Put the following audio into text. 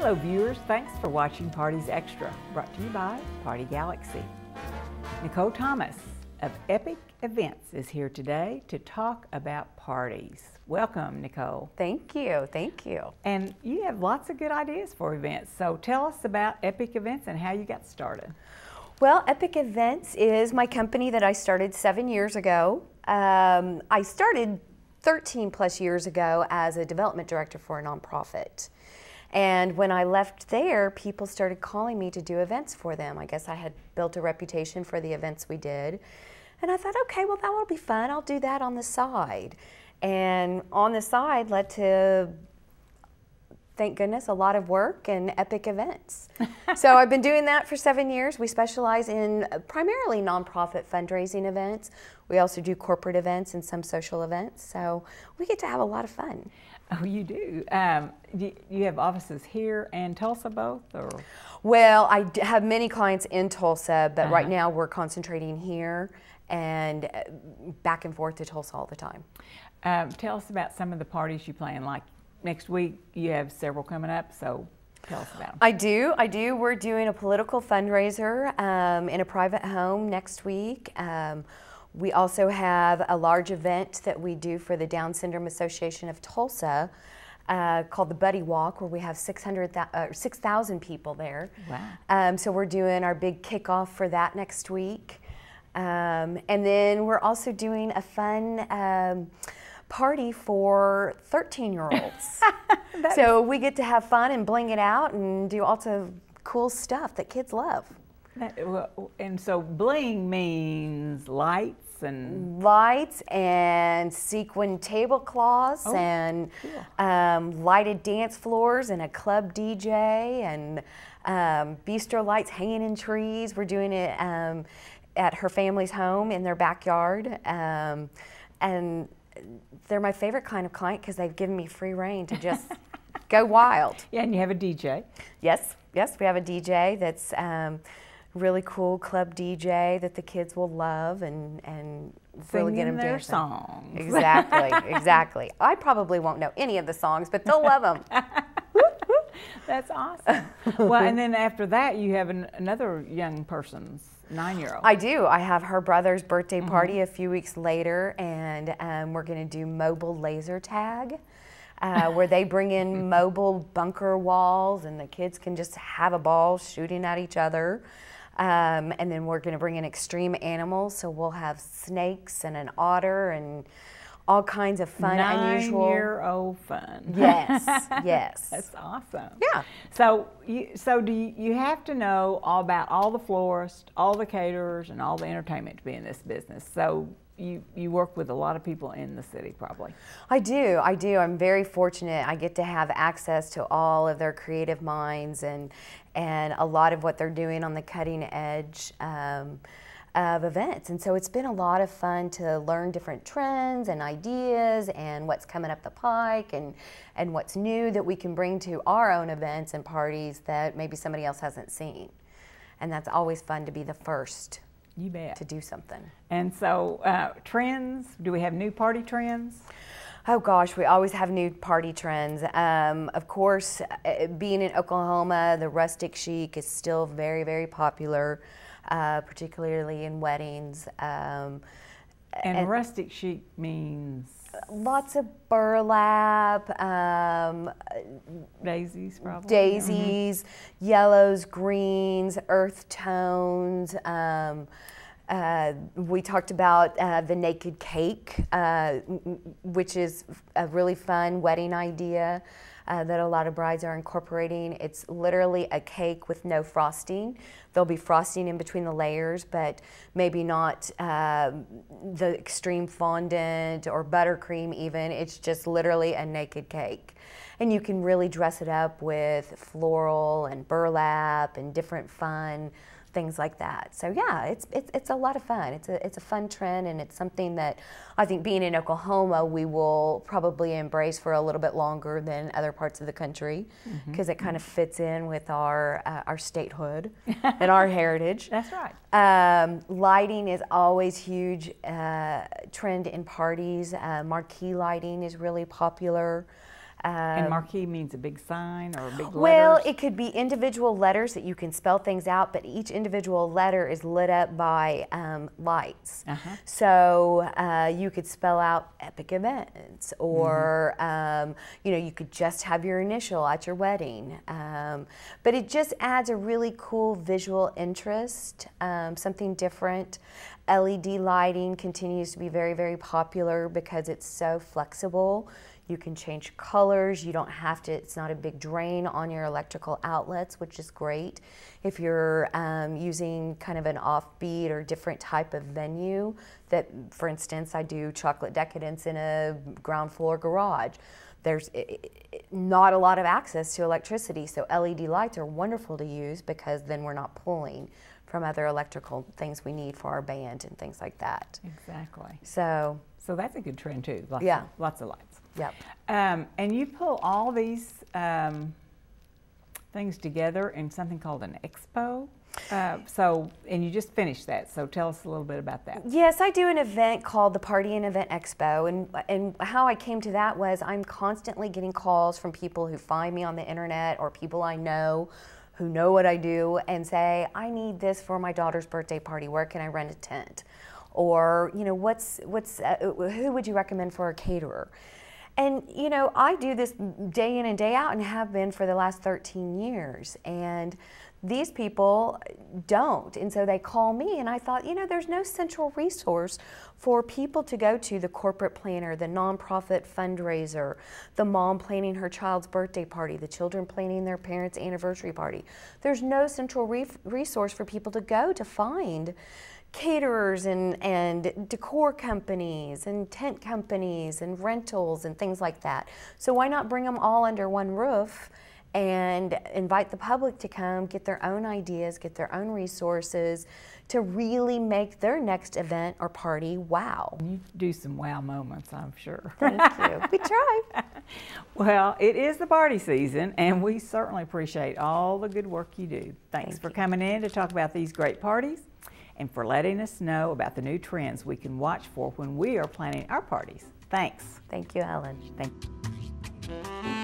Hello viewers, thanks for watching Parties Extra, brought to you by Party Galaxy. Nicole Thomas of Epic Events is here today to talk about parties. Welcome, Nicole. Thank you, thank you. And you have lots of good ideas for events, so tell us about Epic Events and how you got started. Well, Epic Events is my company that I started 7 years ago. I started 13 plus years ago as a development director for a nonprofit. And when I left there, people started calling me to do events for them. I guess I had built a reputation for the events we did. And I thought, okay, well, that will be fun. I'll do that on the side. And on the side led to, thank goodness, a lot of work and Epic Events. So I've been doing that for 7 years. We specialize in primarily nonprofit fundraising events. We also do corporate events and some social events. So we get to have a lot of fun. Oh, you do? You have offices here and Tulsa both? Or? Well, I have many clients in Tulsa, but right now we're concentrating here and back and forth to Tulsa all the time. Tell us about some of the parties you plan. Like next week, you have several coming up, so tell us about them. I do. We're doing a political fundraiser in a private home next week. We also have a large event that we do for the Down Syndrome Association of Tulsa called the Buddy Walk, where we have 6,000 people there. Wow. So we're doing our big kickoff for that next week. And then we're also doing a fun party for 13-year-olds. So we get to have fun and bling it out and do lots of cool stuff that kids love. And so bling means lights and sequin tablecloths and cool. Lighted dance floors and a club DJ and bistro lights hanging in trees. We're doing it at her family's home in their backyard, and they're my favorite kind of client because they've given me free reign to just go wild. Yeah, and you have a DJ. Yes, we have a DJ that's really cool club DJ that the kids will love and really get them their dancing. songs. Exactly. I probably won't know any of the songs, but they'll love them. That's awesome. Well, and then after that, you have another young person's 9-year-old. I do. I have her brother's birthday party a few weeks later, and we're going to do mobile laser tag. Where they bring in mobile bunker walls and the kids can just have a ball shooting at each other. And then we're going to bring in extreme animals, so we'll have snakes and an otter and all kinds of fun, unusual. 9-year-old fun. Yes, yes. That's awesome. Yeah. So do you have to know all about all the florists, all the caterers, and all the entertainment to be in this business. So you work with a lot of people in the city, probably. I do. I'm very fortunate. I get to have access to all of their creative minds and a lot of what they're doing on the cutting edge of events. And so it's been a lot of fun to learn different trends and ideas and what's coming up the pike and what's new that we can bring to our own events and parties that maybe somebody else hasn't seen. And that's always fun to be the first. You bet. To do something. And so trends, do we have new party trends? Oh gosh, we always have new party trends. Of course, being in Oklahoma, the rustic chic is still very, very popular, particularly in weddings. And rustic chic means? Lots of burlap, daisies, probably. Daisies, yellows, greens, earth tones. We talked about the naked cake, which is a really fun wedding idea that a lot of brides are incorporating. It's literally a cake with no frosting. There'll be frosting in between the layers, but maybe not the extreme fondant or buttercream even. It's just literally a naked cake. And you can really dress it up with floral and burlap and different fun things like that. So yeah, it's a lot of fun. It's a fun trend, and it's something that I think being in Oklahoma we will probably embrace for a little bit longer than other parts of the country, because it kind of fits in with our statehood and our heritage. That's right. Lighting is always huge trend in parties. Marquee lighting is really popular. And marquee means a big sign or big letters? Well, it could be individual letters that you can spell things out, but each individual letter is lit up by lights. So you could spell out Epic Events, or you know, you could just have your initial at your wedding. But it just adds a really cool visual interest, something different. LED lighting continues to be very, very popular because it's so flexible. You can change colors. You don't have to, it's not a big drain on your electrical outlets, which is great. If you're using kind of an offbeat or different type of venue, that, for instance, I do chocolate decadence in a ground floor garage. There's not a lot of access to electricity, so LED lights are wonderful to use because then we're not pulling from other electrical things we need for our band and things like that. Exactly. So that's a good trend too. Lots of lights. Yep. And you pull all these things together in something called an expo. And you just finished that, so tell us a little bit about that. Yes, I do an event called the Party and Event Expo, and how I came to that was I'm constantly getting calls from people who find me on the internet or people I know who know what I do and say, I need this for my daughter's birthday party, where can I rent a tent? Or, you know, who would you recommend for a caterer? And, you know, I do this day in and day out and have been for the last 13 years. And these people don't. And so they call me, and I thought, you know, there's no central resource for people to go to: the corporate planner, the nonprofit fundraiser, the mom planning her child's birthday party, the children planning their parents' anniversary party. There's no central resource for people to go to find caterers and decor companies and tent companies and rentals and things like that. So why not bring them all under one roof and invite the public to come, get their own ideas, get their own resources to really make their next event or party wow. You do some wow moments, I'm sure. Thank you. We try. Well, it is the party season, and we certainly appreciate all the good work you do. Thanks for coming in to talk about these great parties and for letting us know about the new trends we can watch for when we are planning our parties. Thanks. Thank you, Ellen. Thank you.